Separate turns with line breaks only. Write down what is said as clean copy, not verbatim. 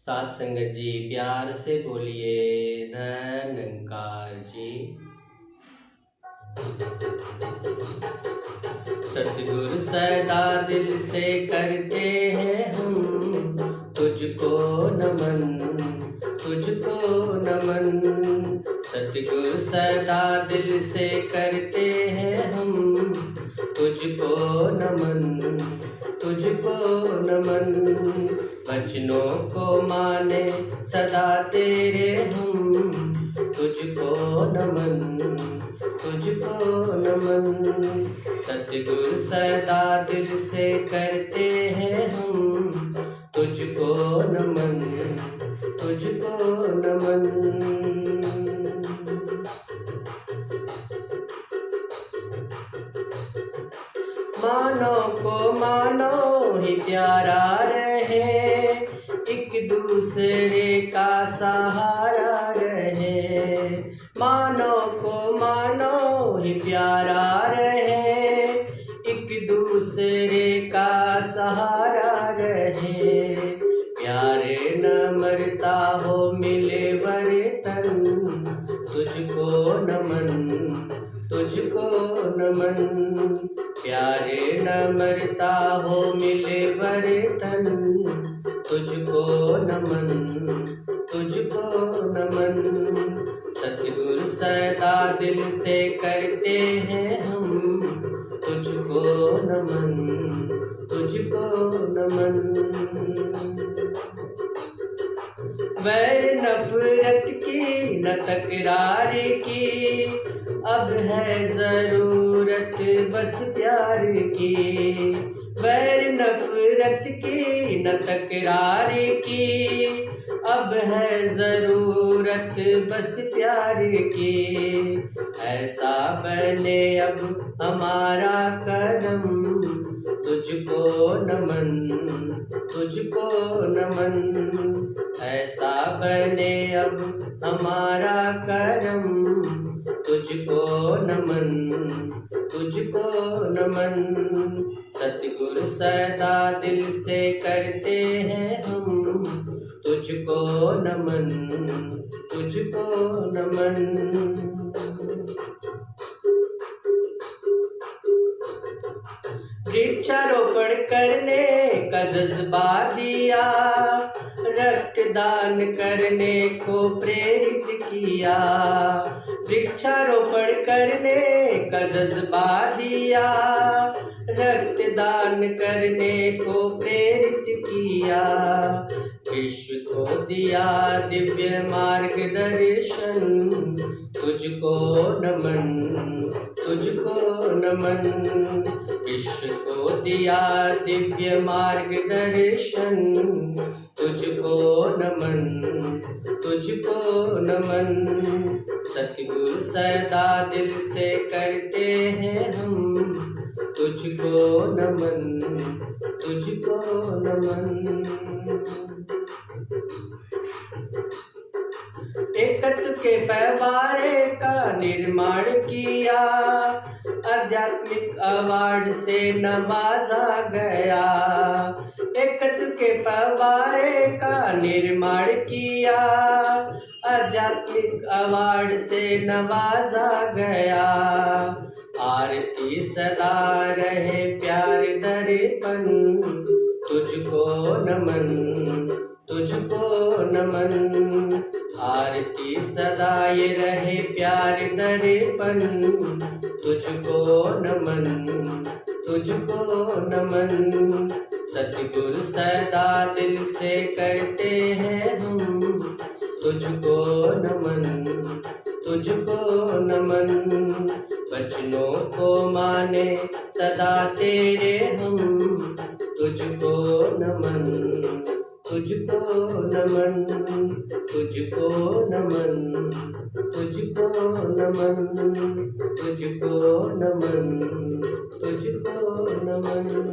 साथ संगत जी प्यार से बोलिए निरंकार जी। सतगुरु सदा दिल से करते हैं हम तुझको नमन, तुझको नमन। सतगुरु सदा दिल से करते हैं हम तुझको नमन, तुझको नमन। वचनों को माने सदा तेरे हम तुझको नमन, तुझको नमन। सतगुरु सदा दिल से करते हैं हम तुझको नमन, तुझको नमन। मानो को मानो ही प्यारा रहे, एक दूसरे का सहारा रहे। मानो को मानो ही प्यारा रहे, एक दूसरे का सहारा रहे। प्यारे न मरता हो मिले बर्तन तुझको नमन, तुझको नमन। प्यारे न मरता हो मिले बर्तन तुझको नमन, तुझको नमन। सतगुरु सदा दिल से करते हैं हम तुझको नमन, तुझको नमन। वैर नफरत की न तकरार की, अब है जरूरत बस प्यार की। वैर नफरत की न तकरार की, अब है जरूरत बस प्यार की। ऐसा बने अब हमारा करम तुझको नमन, तुझको नमन। ऐसा बने अब हमारा करम तुझको नमन, तुझको नमन। सतगुरु सदा दिल से करते हैं हम तुझको नमन, तुझको नमन। वृक्षारोपण करने का जज्बा दिया, रक्तदान करने को प्रेरित किया। वृक्षारोपण करने का जज्बा दिया, रक्तदान करने को प्रेरित किया। विश्व को दिया दिव्य मार्गदर्शन तुझको नमन, तुझको नमन। विश्व को दिया दिव्य मार्गदर्शन तुझको नमन, तुझको नमन। सतगुरु सदा दिल से करते हैं हम तुझको नमन, तुझको नमन। एकत्व के फव्वारे का निर्माण किया, आध्यात्मिक अवार्ड से नवाजा गया। एकत्व के फव्वारे का निर्माण किया, आध्यात्मिक अवार्ड से नवाजा गया। आरती सदा रहे प्यार दर्पण तुझको नमन, तुझको नमन। आरती सदा ये रहे प्यार दर्पण तुझको नमन, तुझको नमन। सतगुरु सदा दिल से करते हैं हम तुझको नमन, तुझको नमन। वचनों को माने सदा तेरे हम तुझको नमन, तुझको नमन, तुझको नमन, तुझको नमन, तुझको नमन, तुझको नमन।